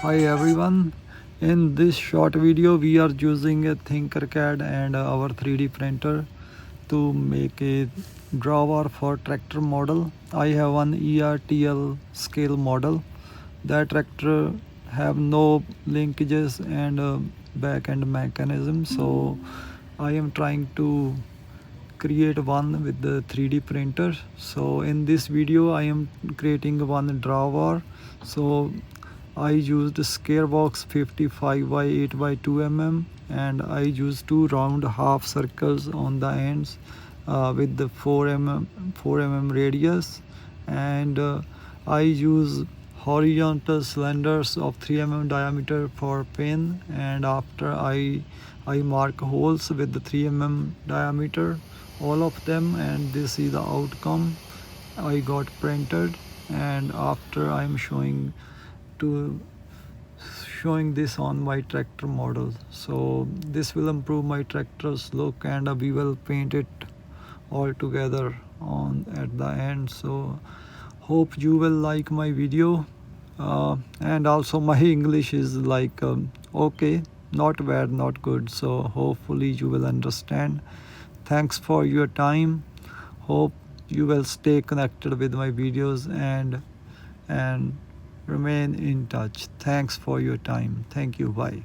Hi everyone. In this short video we are using a Thinkercad and our 3D printer to make a drawbar for tractor model. I have one ERTL scale model. That tractor have no linkages and back end mechanism, so I am trying to create one with the 3D printer. So in this video I am creating one drawbar. So I used Scarebox 55 by 8 by 2 mm, and I used two round half circles on the ends with the 4 mm radius, and I use horizontal cylinders of 3 mm diameter for pin, and after I mark holes with the 3 mm diameter, all of them, and this is the outcome I got printed. And after I'm showing this on my tractor model, so this will improve my tractor's look, and we will paint it all together on at the end. So hope you will like my video, and also my English is like okay, not bad, not good, so hopefully you will understand. Thanks for your time. Hope you will stay connected with my videos and remain in touch. Thanks for your time. Thank you. Bye.